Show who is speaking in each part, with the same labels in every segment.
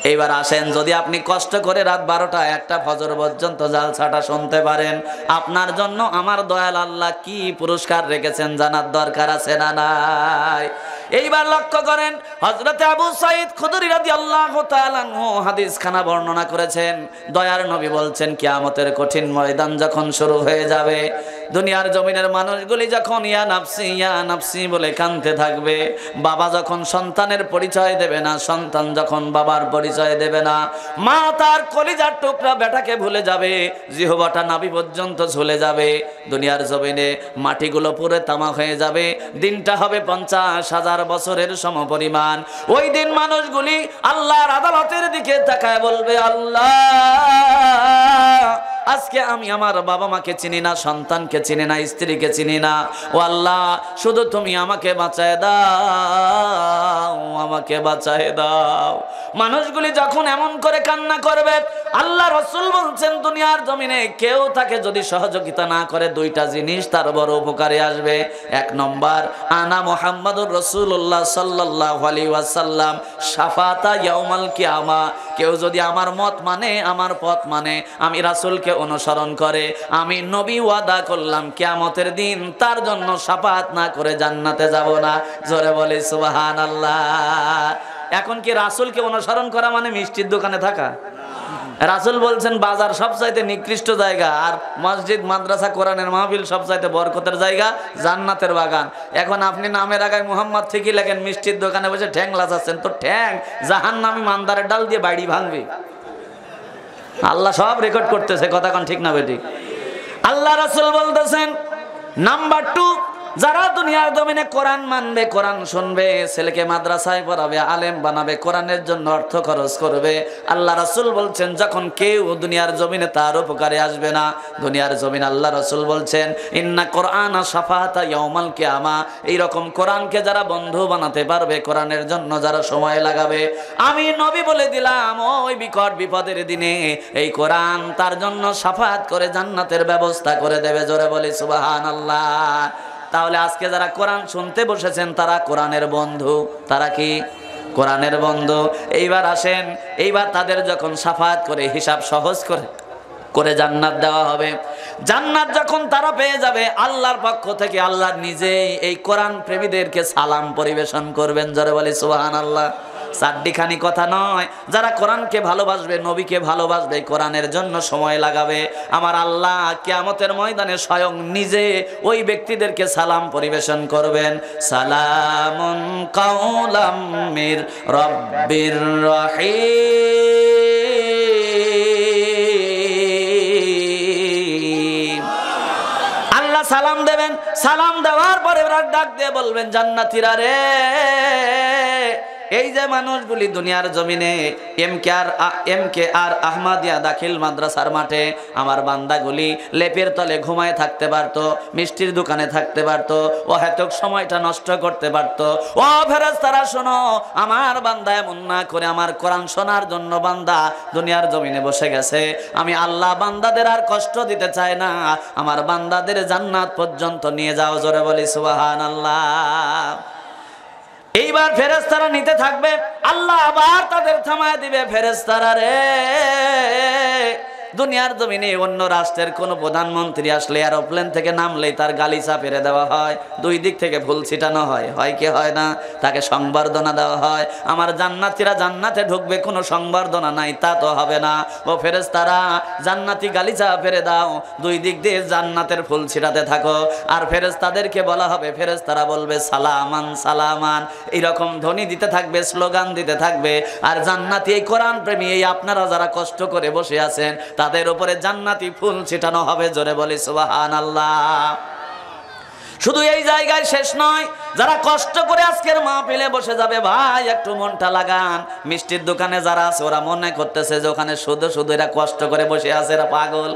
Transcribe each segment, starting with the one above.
Speaker 1: এইবার আসেন, যদি আপনি কষ্ট করে রাত 12টা 1টা ফজর পর্যন্ত জালসাটা শুনতে পারেন, আপনার জন্য আমার দয়াল আল্লাহ কি পুরস্কার রেখেছেন জানার দরকার আছে না নাই? এইবার লক্ষ্য করেন, হযরতে আবু সাঈদ খুদরী রাদিয়াল্লাহু তাআলা আনহু হাদিস খানা বর্ণনা করেছেন। দয়ার নবী বলছেন, কিয়ামতের কঠিন ময়দান যখন শুরু হয়ে যাবে, দুনিয়ার জমিনের মানুষগুলি যখন ইয়া নাফসি বলে কাঁদতে থাকবে, বাবা যখন সন্তানের পরিচয় দেবে না, সন্তান যখন বাবার পরিচয় দেবে না, মা তার কলিজার টুকরা বেটাকে ভুলে যাবে, জিহ্বাটা নাভি পর্যন্ত ঝুলে যাবে, দুনিয়ার জমিনে মাটিগুলো পুরো তামা হয়ে যাবে, দিনটা হবে 50,000 বছরের সমপরিমাণ। ওই দিন মানুষগুলি আল্লাহর আদালতের দিকে তাকায় বলবে, আল্লাহ, আজকে আমি আমার বাবা মাকে চিনি না, সন্তানকে চিনি না, স্ত্রীকে চিনি না। ও আল্লাহ, শুধু তুমি আমাকে বাঁচায় দাও, আমাকে বাঁচায় দাও। মানুষগুলি যখন এমন করে কান্না করবে, আল্লাহ রাসূল বলছেন, দুনিয়ার জমিনে কেউ তাকে যদি সহযোগিতা না করে, দুইটা জিনিস তার বড় উপকারে আসবে। 1 নম্বর, আনা মুহাম্মাদুর রাসূলুল্লাহ সাল্লাল্লাহু আলাইহি ওয়াসাল্লাম শাফাতা ইয়াউমাল কিয়ামা। কেউ যদি আমার মত মানে, আমার পথ মানে, আমি রাসূলকে অনুসরণ করে, আমি নবী ওয়াদা করলাম কিয়ামতের দিন তার জন্য শাফাত না করে জান্নাতে যাব না। জোরে বলি সুবহানাল্লাহ। এখন কি রাসূলকে অনুসরণ করা মানে মিষ্টির দোকানে থাকা? রাসূল বলছেন, বাজার সবচাইতে নিকৃষ্ট জায়গা, আর মসজিদ, মাদ্রাসা, কোরআনের মাহফিল সবচাইতে বরকতের জায়গা, জান্নাতের বাগান। এখন আপনি নামের আগায় মুহাম্মদ ঠিকই লেখেন, মিষ্টির দোকানে বসে ঠ্যাং লাচাচ্ছেন, তো ঠ্যাং জাহান্নামী মান্দারের ডাল দিয়ে বাড়ি ভাঙবে। আল্লাহ সব রেকর্ড করতেছে, কথা কোন ঠিক না বেটি? আল্লাহ রাসূল বলতেছেন, নাম্বার 2, যারা দুনিয়ার জমিনে কোরআন মানবে, কোরআন শুনবে, ছেলেকে মাদ্রাসায় পড়াবে, আলেম বানাবে, কোরআনের জন্য অর্থ খরচ করবে, আল্লাহ রাসূল বলছেন, যখন কেউ দুনিয়ার জমিনে তার উপকারে আসবে না, দুনিয়ার জমিন, আল্লাহ রাসূল বলছেন, ইন্না কোরআনা শাফাতা ইয়াউমাল কিয়ামা। এইরকম কোরআনকে যারা বন্ধু বানাতে পারবে, কোরআনের জন্য যারা সময় লাগাবে, আমি নবী বলে দিলাম, ওই বিকট বিপদের দিনে এই কোরআন তার জন্য শাফাত করে জান্নাতের ব্যবস্থা করে দেবে। জোরে বলি সুবহানাল্লাহ। তাহলে আজকে যারা কোরআন শুনতে বসেছেন, তারা কোরআনের বন্ধু। তারা কি? কোরআনের বন্ধু। এইবার আসেন, এইবার তাদের যখন শাফাত করে, হিসাব সহজ করে জান্নাত দেওয়া হবে, জান্নাত যখন তারা পেয়ে যাবে, আল্লাহর পক্ষ থেকে আল্লাহ নিজেই এই কোরআন প্রেমীদেরকে সালাম পরিবেশন করবেন। জোরে বলি সুবহানাল্লাহ। চারটিখানি কথা নয়, যারা কোরআনকে ভালোবাসবে, নবীকে ভালোবাসবে, কোরআনের জন্য সময় লাগাবে, আমার আল্লাহ কিয়ামতের ময়দানে স্বয়ং নিজে ওই ব্যক্তিদেরকে সালাম পরিবেশন করবেন। সালামুন কাওলাম মির রাব্বির রহিম। আল্লাহ সালাম দেবেন, সালাম দেওয়ার পরে ডাক দিয়ে বলবেন, জান্নাতীরা রে, এই যে মানুষগুলি দুনিয়ার জমিনে এমকে আর আহমদিয়া দাখিল মাদ্রাসার মাঠে আমার বান্দাগুলি লেপের তলে ঘুমায় থাকতে পারতো, মিষ্টির দোকানে থাকতে পারতো, ও হেতুক সময়টা নষ্ট করতে পারতো। ও ফেরেশতারা শোনো, আমার বান্দা এমন না করে, আমার কোরআন শোনার জন্য বান্দা দুনিয়ার জমিনে বসে গেছে। আমি আল্লাহ বান্দাদের আর কষ্ট দিতে চাই না, আমার বান্দাদের জান্নাত পর্যন্ত নিয়ে যাও। জোরে বলি সুবহানাল্লাহ। এইবার ফেরেশতারা নিতে থাকবে, আল্লাহ আবার তাদের থামায় দিবে, ফেরেশতারা রে, দুনিয়ার জমিনে অন্য রাষ্ট্রের কোন প্রধানমন্ত্রী আসলে এরোপ্লেন থেকে নামলেই তার গালিচা ফেলে দেওয়া হয়, দুই দিক থেকে ফুল ছিটানো হয়, হয় কি হয় না? তাকে সংবর্ধনা দেওয়া হয়। আমার জান্নাতীরা জান্নাতে ঢুকবে, কোনো সংবর্ধনা নাই, তা তো হবে না। ও ফেরেশতারা, জান্নাতি গালিচা ফেলে দাও, দুই দিক দিয়ে জান্নাতের ফুল ছিটাতে থাকো। আর ফেরেশতাদেরকে বলা হবে, ফেরেশতারা বলবে সালামান সালামান, এইরকম ধ্বনি দিতে থাকবে, স্লোগান দিতে থাকবে। আর জান্নাতি এই কোরআন প্রেমী, এই আপনারা যারা কষ্ট করে বসে আছেন, তাদের উপরে জান্নাতি ফুল ছিটানো হবে। জোরে বলি সুবহানাল্লাহ। শুধু এই জায়গায় শেষ নয়, যারা কষ্ট করে আজকের মাহফিলে বসে যাবে, ভাই একটু মনটা লাগান। মিষ্টির দোকানে যারা আছে, ওরা মনে করতেছে যে ওখানে শুধু শুধু এরা কষ্ট করে বসে আছে, এরা পাগল।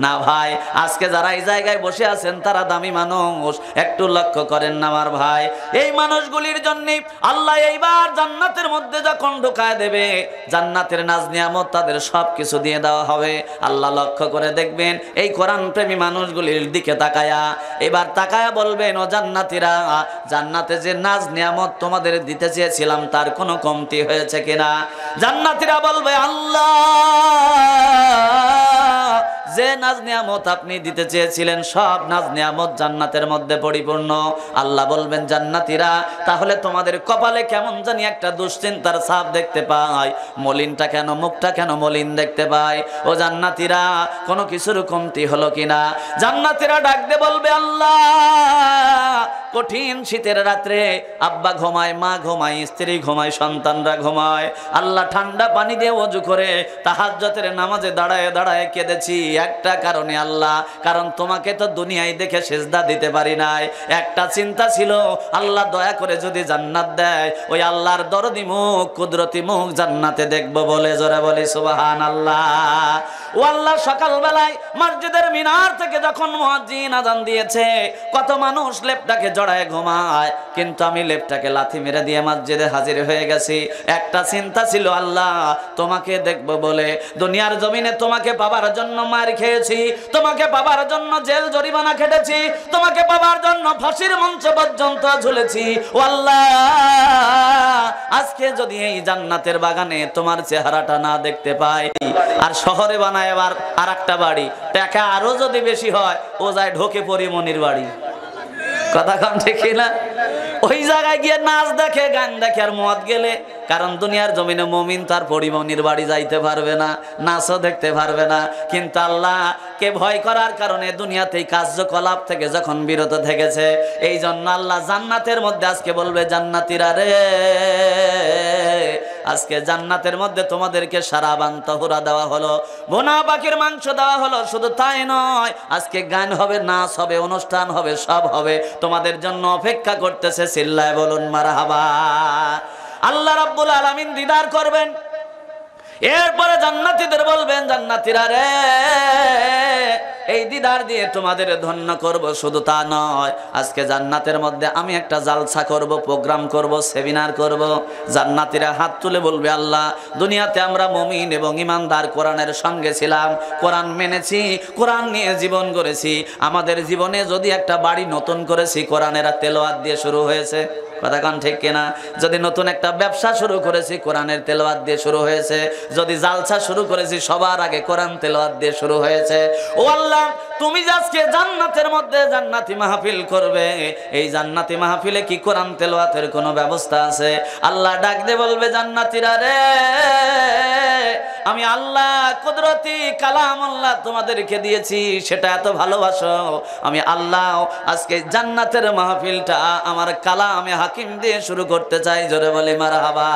Speaker 1: না ভাই, আজকে যারা এই জায়গায় বসে আছেন তারা দামি মানুষ, একটু লক্ষ্য করেন না আমার ভাই। এই মানুষগুলির জন্য আল্লাহ এইবার জান্নাতের মধ্যে যখন ঢুকায় দেবে, জান্নাতের নাজ নিয়ামত তাদের সব কিছু দিয়ে দেওয়া হবে। আল্লাহ লক্ষ্য করে দেখবেন এই কোরআন প্রেমী মানুষগুলির দিকে তাকায়া, এবার তাকায়া বলবেন, ও জান্নাতীরা, জান্নাতে যে নাজ নিয়ামত তোমাদের দিতে চেয়েছিলাম তার কোনো কমতি হয়েছে কিনা? জান্নাতীরা বলবে, আল্লাহ, যে নাজ নিয়ামত আপনি দিতে চেয়েছিলেন সব নাজ নিয়ামত জান্নাতের মধ্যে পরিপূর্ণ। আল্লাহ বলবেন, জান্নাতীরা, তাহলে তোমাদের কপালে কেমন জানি একটা দুশ্চিন্তার ছাপ দেখতে পাই, মলিনটা কেন, মুখটা কেন মলিন দেখতে পাই। ও জান্নাতীরা, কোনো কিছুর কমতি হলো কিনা? জান্নাতীরা ডাক দিয়ে বলবে, আল্লাহ, কঠিন শীতের রাত্রে আব্বা ঘুমায়, মা ঘুমায়, স্ত্রী ঘুমায়, সন্তানরা ঘুমায়, আল্লাহ ঠান্ডা পানি দিয়ে ওযু করে তাহাজ্জুদের নামাজে দাঁড়ায় দাঁড়ায় কেঁদেছি একটা কারণে আল্লাহ, কারণ তোমাকে তো দুনিয়ায় দেখে সিজদা দিতে পারি নাই। একটা চিন্তা ছিল, আল্লাহ দয়া করে যদি জান্নাত দেয়, ওই আল্লাহর দরদি মুখ, কুদরতি মুখ জান্নাতে দেখবো বলে। জোরে বলি সুবহানাল্লাহ। ও আল্লাহ, সকালবেলায় মসজিদের মিনার থেকে যখন মুয়াজ্জিন আযান দিয়েছে, কত মানুষ লেপটাকে জড়ায় ঘুমায়, কিন্তু আমি লেপটাকে লাথি মেরে দিয়ে মসজিদে হাজির হয়ে গেছি। একটা চিন্তা ছিল, আল্লাহ তোমাকে দেখবো বলে। দুনিয়ার জমিনে তোমাকে পাবার জন্য মার খেয়েছি, তোমাকে পাবার জন্য জেল জরিমানা খেটেছি, তোমাকে পাবার জন্য ফাঁসির মঞ্চ পর্যন্ত ঝুলেছি। ও আল্লাহ, আজকে যদি এই জান্নাতের বাগানে তোমার চেহারাটা না দেখতে পাই, আর শহরে বানায় এবার আর একটা বাড়ি, টাকা আরো যদি বেশি হয়, ও যায় ঢোকে পরিমনির বাড়ি। কথা কম ঠিক না? ওই জায়গায় গিয়ে নাচ দেখে, গান দেখে আর মদ গেলে, কারণ দুনিয়ার জমিনে মুমিন তার পরিমনির বাড়ি যাইতে পারবে না, নাচও দেখতে পারবে না। কিন্তু আল্লাহ কে ভয় করার কারণে দুনিয়াতে কার্যকলাপ থেকে যখন বিরত থেকেছে, এই জন্য আল্লাহ জান্নাতের মধ্যে আজকে বলবে, জান্নাতীরা রে, আজকে জান্নাতের মধ্যে তোমাদেরকে সারাবান তাহুরা দেওয়া হলো, বোনা পাখির মাংস দেওয়া হলো। শুধু তাই নয়, আজকে গান হবে, নাচ হবে, অনুষ্ঠান হবে, সব হবে, তোমাদের জন্য অপেক্ষা করতেছে। চিল্লায় বলুন মারহাবা। আল্লাহ রাব্বুল আলামিন দিদার করবেন, এরপরে জান্নাতীদের বলবেন, জান্নাতীরা রে, এই দিদার দিয়ে তোমাদের ধন্য করব। শুধু তা নয়, আজকে জান্নাতের মধ্যে আমি একটা জালসা করব, প্রোগ্রাম করব, সেমিনার করব। জান্নাতীরা হাত তুলে বলবে, আল্লাহ, দুনিয়াতে আমরা মুমিন এবং ঈমানদার কোরআনের সঙ্গে ছিলাম, কোরআন মেনেছি, কোরআন নিয়ে জীবন গড়েছি। আমাদের জীবনে যদি একটা বাড়ি নতুন করেছি, কোরআনের তেলাওয়াত দিয়ে শুরু হয়েছে। কথা কান ঠিক কিনা? যদি নতুন একটা ব্যবসা শুরু করেছি, কোরআনের তেলাওয়াত দিয়ে শুরু হয়েছে। যদি জালসা শুরু করেছি, সবার আগে কোরআন তেলাওয়াত দিয়ে শুরু হয়েছে। ও আল্লাহ, তুমি আজকে জান্নাতের মধ্যে জান্নাতি মাহফিল করবে, এই জান্নাতি মাহফিলে কি কোরআন তেলাওয়াতের কোনো ব্যবস্থা আছে? আল্লাহ ডাক দিয়ে বলবে, জান্নাতীরা রে, আমি আল্লাহ কুদরতি কালামুল্লাহ তোমাদেরকে দিয়েছি, সেটা এত ভালোবাসো। আমি আল্লাহ আজকে জান্নাতের মাহফিলটা আমার কালামে হাকিম দিয়ে শুরু করতে চাই। জোরে বলি মারহাবা।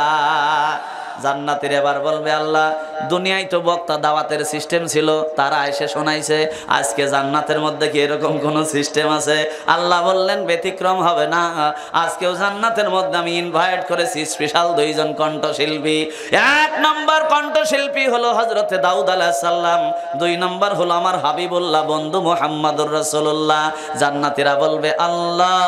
Speaker 1: জান্নাতের এবার বলবে, আল্লাহ, দুনিয়ায় তো বক্তা দাওয়াতের সিস্টেম ছিল, তারা এসে শোনাইছে, আজকে জান্নাতের মধ্যে কি এরকম কোনো সিস্টেম আছে? আল্লাহ বললেন, ব্যতিক্রম হবে না, আজকেও জান্নাতের মধ্যে আমি ইনভাইট করেছি স্পেশাল 2 জন কণ্ঠশিল্পী। 1 নম্বর কণ্ঠশিল্পী হলো হযরতে দাউদ আলাইহিস সালাম, 2 নম্বর হলো আমার হাবিবুল্লাহ বন্ধু মুহাম্মদুর রাসূলুল্লাহ। জান্নাতীরা বলবে, আল্লাহ,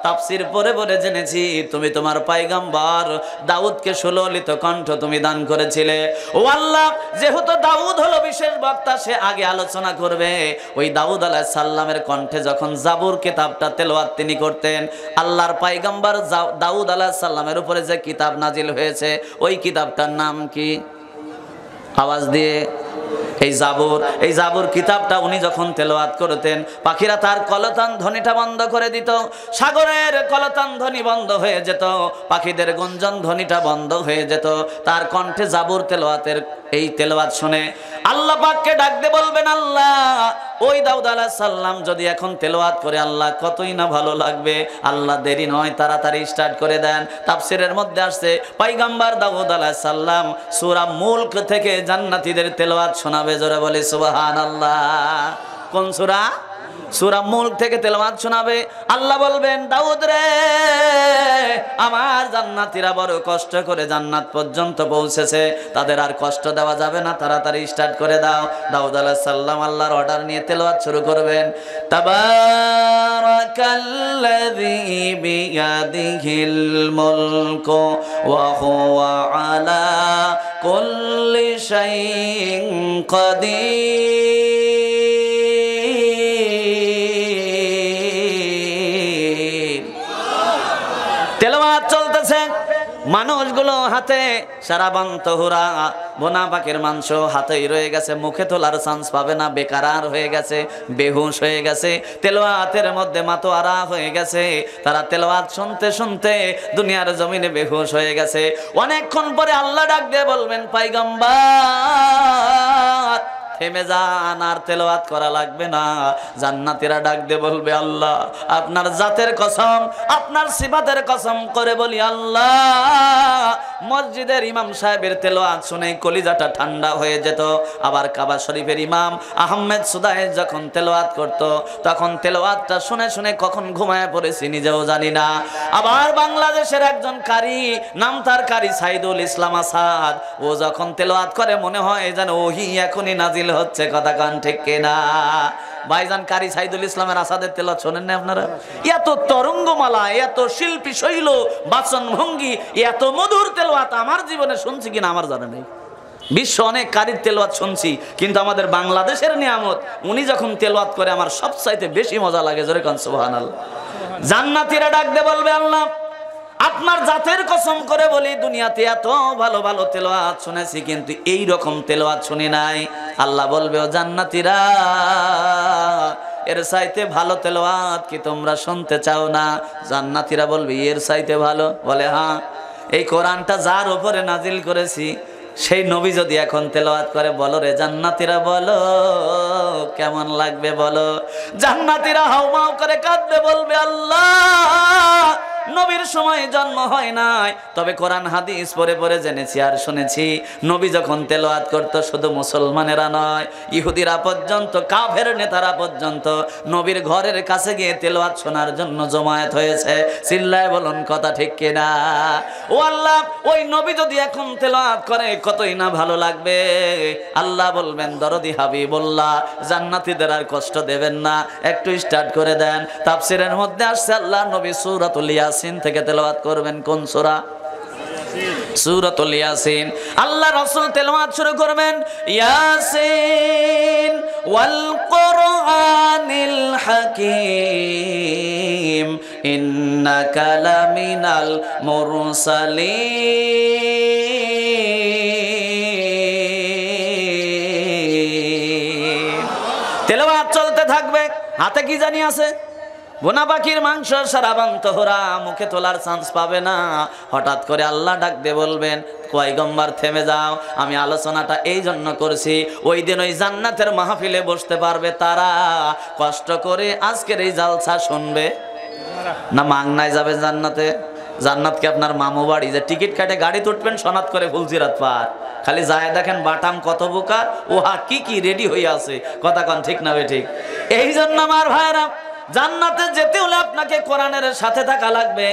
Speaker 1: তাফসীর পড়ে পড়ে জেনেছি তুমি তোমার পয়গম্বর দাউদকে সুললিত কণ্ঠ তুমি দান করেছিলে। ও আল্লাহ, যেহেতু দাউদ হলো বিশেষ বক্তা, সে আগে আলোচনা করবে। ওই দাউদ আলাইহিস সালামের কণ্ঠে যখন জাবুর কিতাবটা তেলাওয়াত তিনি করতেন, আল্লাহর পয়গম্বর দাউদ আলাইহিস সালামের উপরে যে কিতাব নাজিল হয়েছে, ওই কিতাবটার নাম কি? আওয়াজ দিয়ে। এই জাবুর কিতাবটা উনি যখন তেলাওয়াত করতেন, পাখিরা তার কলতান ধ্বনিটা বন্ধ করে দিত, সাগরের কলতান ধ্বনি বন্ধ হয়ে যেত, পাখিদের গুঞ্জন ধ্বনিটা বন্ধ হয়ে যেত। তার কণ্ঠে জাবুর তেলাওয়াতের এই তেলাওয়াত শুনে আল্লাহ পাককে ডাক দিয়ে বলবেন, আল্লাহ, ওই দাউদ আলাইহিস সালাম যদি এখন তেলাওয়াত করে, আল্লাহ কতই না ভালো লাগবে। আল্লাহ দেরি নয়, তাড়াতাড়ি স্টার্ট করে দেন। তাফসীরের মধ্যে আসছে, পয়গম্বর দাউদ আলাইহিস সালাম সূরা মুলক থেকে জান্নাতীদের তেলাওয়াত শোনাবে। জোরে বলি সুবহানাল্লাহ। কোন সূরা? সূরা মুলক থেকে তেলাওয়াত শোনাবে। আল্লাহ বলবেন, দাউদ রে, আমার জান্নাতীরা বড় কষ্ট করে জান্নাত পর্যন্ত পৌঁছেছে, তাদের আর কষ্ট দেওয়া যাবে না, তাড়াতাড়ি স্টার্ট করে দাও। দাউদ আলাইহিস সালাম আল্লাহর অর্ডার নিয়ে তেলাওয়াত শুরু করবেন। তাবারাকাল্লাযী বিয়াদিহিল মুলকু ওয়া হুয়া আলা কুল্লি শাইইন কাদির। তেলাওয়াত চলতেছে, মানুষগুলো হাতে সারাবান তহুরা বোনা পাখির মাংস হাতেই রয়ে গেছে, মুখে তোলার চান্স পাবে না, বেকারার হয়ে গেছে, বেহুশ হয়ে গেছে, তেলাওয়াতের মধ্যে মাতোয়ারা হয়ে গেছে। তারা তেলাওয়াত শুনতে শুনতে দুনিয়ার জমিনে বেহুশ হয়ে গেছে। অনেকক্ষণ পরে আল্লাহ ডাক দিয়ে বলবেন, পয়গম্বর থেমে যান, আর তেলাওয়াত করা লাগবে না। জান্নাতীরা ডাক দিয়ে বলবে, আল্লাহ আপনার জাতের কসম, আপনার সিফাতের কসম করে বলি, আল্লাহ মসজিদের ইমাম সাহেবের তেলাওয়াত শুনে কলিজাটা ঠান্ডা হয়ে যেত। আবার কাবা শরীফের ইমাম আহমেদ সুদাই যখন তেলাওয়াত করত, তখন তেলাওয়াতটা শুনে শুনে কখন ঘুমায় পড়েছি নিজেও জানি না। আবার বাংলাদেশের একজন কারি, নাম তার কারি সাইদুল ইসলাম আসাদ, ও যখন তেলাওয়াত করে মনে হয় যেন ওহি এখনই নাজিল হচ্ছে। কথা কান ঠিক কিনা? ভাইজান কারি সাইদুল ইসলামের আসাদের তেলাওয়াত শোনেন না আপনারা? এত তরঙ্গমালা, এত শিল্পী শৈল, বাচন ভঙ্গি, এত মধুর তেলাওয়াত আমার জীবনে শুনছি কিনা আমার জানা নেই। বিশ্ব অনেক কারির তেলাওয়াত শুনছি, কিন্তু আমাদের বাংলাদেশের নিয়ামত উনি যখন তেলাওয়াত করে আমার সবচাইতে বেশি মজা লাগে। জোরে কান সুবহানাল্লাহ। জান্নাতীরা ডাক দিয়ে বলবে, আল্লাহ আপনার জাতের কসম করে বলি, দুনিয়াতে এত ভালো ভালো তেলাওয়াত শুনেছি, কিন্তু এই রকম তেলাওয়াত শুনি নাই। আল্লাহ বলবে, ও জান্নাতীরা, এর চাইতে ভালো তেলাওয়াত কি তোমরা শুনতে চাও না? জান্নাতীরা বলবে, এর চাইতে ভালো? বলে, হ্যাঁ, এই কোরআনটা যার উপরে নাজিল করেছি সেই নবী যদি এখন তেলাওয়াত করে, বলো রে জান্নাতীরা, বলো কেমন লাগবে বলো। জান্নাতীরা হাউমাউ করে কাঁদবে, বলবে, আল্লাহ নবীর সময় জন্ম হয় নাই, তবে কোরআন হাদিস পড়ে পড়ে জেনেছি আর শুনেছি, নবী যখন তেলাওয়াত করত শুধু মুসলমানেরা নয়, ইহুদিরা পর্যন্ত, কাফের নেতারা পর্যন্ত নবীর ঘরের কাছে গিয়ে তেলাওয়াত শোনার জন্য জমায়েত হয়েছে। চিল্লায় বলুন কথা ঠিক কিনা? ও আল্লাহ, ওই নবী যদি এখন তেলাওয়াত করে কতই না ভালো লাগবে। আল্লাহ বলবেন, দরদি হাবিবুল্লাহ, জান্নাতীদের আর কষ্ট দেবেন না, একটু স্টার্ট করে দেন। তাফসীরের মধ্যে আসছে, আল্লাহ নবী সূরাতুল ইয়াসিন থেকে তেলাওয়াত করবেন। কোন সূরা? সূরাতুল ইয়াসিন। আল্লাহ রাসূল তেলাওয়াত শুরু করবেন, ইয়াসিন ওয়াল কুরআনিল হাকীম ইন্নাকা লামিনাল মুরসালিন। তেলাওয়াত চলতে থাকবে। হাতে কি জানি আছে? বোনা পাখির মাংস, সারাবান তোহরা, মুখে তোলার চান্স পাবে না। হঠাৎ করে আল্লাহ ডাক দিয়ে বলবেন, পয়গম্বর থেমে যাও, আমি আলোচনাটা এই জন্য করছি, ওই দিন ওই জান্নাতের মাহফিলে বসতে পারবে তারা, কষ্ট করে আজকের এই জালসা শুনবে না মাংনায় যাবে জান্নাতে। জান্নাত কি আপনার মামু বাড়ি যে টিকিট কাটে গাড়িতে উঠবেন সনাত করে ফুলসিরাত পার, খালি যায় দেখেন বাটাম কত বোকার, ওহা কি কি রেডি হয়ে আছে। কথা কন ঠিক না বে ঠিক? এই জন্য আমার ভাইরা, জান্নাতে যেতে হলে আপনাকে কোরআনের সাথে থাকা লাগবে।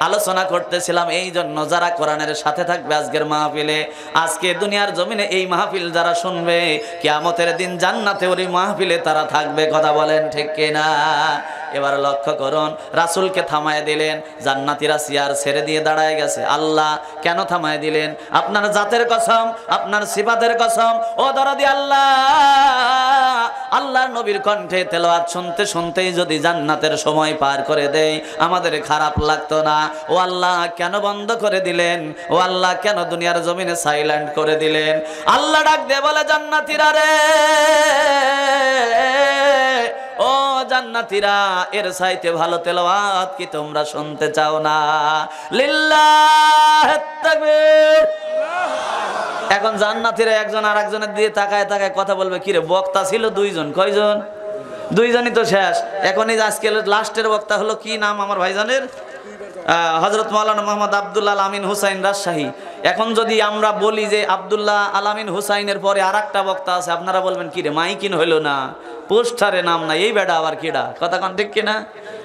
Speaker 1: আলোচনা করতেছিলাম এই জন্য, যারা কোরআনের সাথে থাকবে আজকের মাহফিলে, আজকে দুনিয়ার জমিনে এই মাহফিল যারা শুনবে, কিয়ামতের দিন জান্নাতে ওই মাহফিলে তারা থাকবে। কথা বলেন ঠিক কিনা? এবার লক্ষ্য করুন, রাসূলকে থামায় দিলেন, জান্নাতীরা চেয়ার ছেড়ে দিয়ে দাঁড়ায় গেছে। আল্লাহ কেন থামায় দিলেন? আপনার জাতের কসম, আপনার সিফাতের কসম, ও দরদি আল্লাহ, আল্লাহর নবীর কণ্ঠে তেলাওয়াত শুনতে শুনতেই যদি জান্নাতের সময় পার করে দেই, আমাদের খারাপ লাগতো না? ও আল্লাহ কেন বন্ধ করে দিলেন? ও আল্লাহ কেন দুনিয়ার জমিনে সাইলেন্ট করে দিলেন? আল্লাহ ডাক দিয়ে বলে, জান্নাতীরা রে, ও জান্নাতীরা, এর চাইতে ভালো তেলাওয়াত কি তোমরা শুনতে চাও না? লিল্লাহ তাকবীর। এখন জান্নাতীরা একজন আর একজনের দিয়ে তাকায় তাকায় কথা বলবে, কিরে বক্তা ছিল দুইজন, কয়জন? দুইজনই তো শেষ। এখন এই আজকে লাস্টের বক্তা হলো, কি নাম আমার ভাইজানের? হযরত মাওলানা মোহাম্মদ আব্দুল আল আমিন হুসাইন রাজশাহী। এখন যদি আমরা বলি যে আব্দুল্লাহ আলামিন হুসাইনের পরে আর একটা বক্তা আছে, আপনারা বলবেন কি রে মাইকিন হইলো না, পোস্টারে নাম না, এই বেটা আবার কিডা? কথা কোন ঠিক কিনা?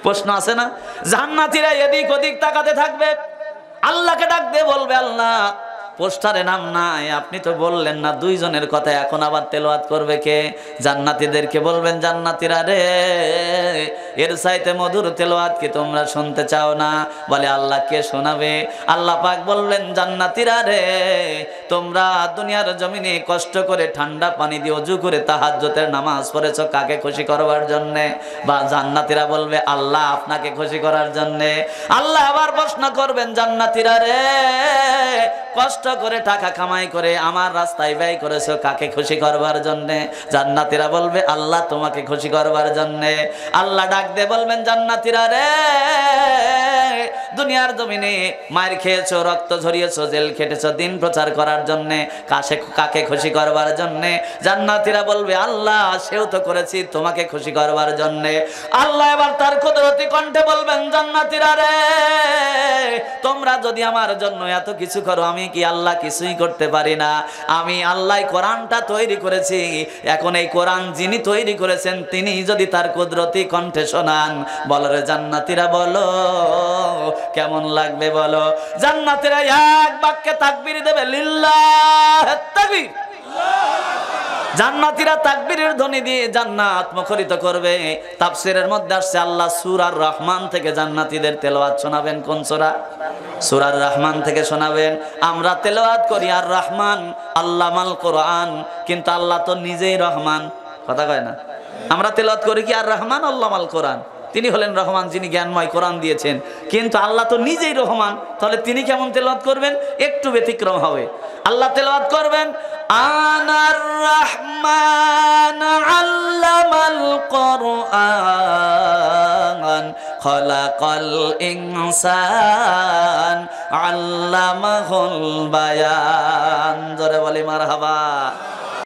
Speaker 1: প্রশ্ন আছে না? জান্নাতীরা এদিক ওদিক তাকাতে থাকবে, আল্লাহকে ডাক দিয়ে বলবে আল্লাহ পোস্টারে নাম নাই, আপনি তো বললেন না। দুইজনের কথা এখন আবার তেলাওয়াত করবে কে? জান্নাতীদেরকে বলবেন জান্নাতীরা রে, এর চাইতে মধুর তেলাওয়াত কি তোমরা শুনতে চাও না? বলে আল্লাহ কে শোনাবে? আল্লাহ পাক বললেন জান্নাতীরা রে, তোমরা দুনিয়ার জমিনে কষ্ট করে ঠান্ডা পানি দিয়ে ওযু করে তাহাজ্জুদের নামাজ পড়েছো কাকে খুশি করবার জন্য? বা জান্নাতীরা বলবে আল্লাহ আপনাকে খুশি করার জন্য। আল্লাহ আবার প্রশ্ন করবেন জান্নাতীরা রে, কষ্ট করে টাকা কামাই করে আমার রাস্তায় ব্যয় করেছো কাকে খুশি করবার জন্য? জান্নাতীরা বলবে আল্লাহ তোমাকে খুশি করবার জন্য। আল্লাহ ডাক দিয়ে বলবেন জান্নাতীরা রে, দুনিয়ার জমিনে মার খেয়েছো, রক্ত ঝরিয়েছো, জেল খেটেছো দিন প্রচার করার জন্য, কাকে খুশি করবার জন্য? জান্নাতীরা বলবে আল্লাহ সেও তো করেছি তোমাকে খুশি করবার জন্য। আল্লাহ এবার তার কুদরতি কণ্ঠে বলবেন জান্নাতীরা রে, তোমরা যদি আমার জন্য এত কিছু করো আমি কি আল্লাহ কিছুই করতে পারি না? আমি আল্লাহ কোরআনটা তৈরি করেছি, এখন এই কোরআন যিনি তৈরি করেছেন তিনি যদি তার কুদরতি কণ্ঠে শোনান, বলো রে জান্নাতীরা বলো কেমন লাগবে বলো? জান্নাতীরা এক বাক্যে তাকবীর দেবে, লিল্লাহ তাকবীর। জান্নাতীরা তাকবীরের ধ্বনি দিয়ে জান্নাত মুখরিত করবে। তাফসীরের মধ্যে আসছে আল্লাহ সূরা রহমান থেকে জান্নাতীদের তেলাওয়াত শোনাবেন। কোন সূরা? সূরা রহমান থেকে শোনাবেন। আমরা তেলাওয়াত করি আর রহমান আল্লামাল কোরআন, কিন্তু আল্লাহ তো নিজেই রহমান, কথা কয় না? আমরা তেলাওয়াত করি কি আর রহমান আল্লামাল কোরআন, তিনি হলেন রহমান যিনি জ্ঞানময় কোরআন দিয়েছেন, কিন্তু আল্লাহ তো নিজেই রহমান, তাহলে তিনি কেমন তেলাওয়াত করবেন? একটু ব্যতিক্রম হবে। আল্লাহ তেলাওয়াত করবেন আনার রহমান আল্লামাল কোরআন খলাকাল ইনসান আল্লামাহুল বায়ান। জোরে বলি মারহাবা।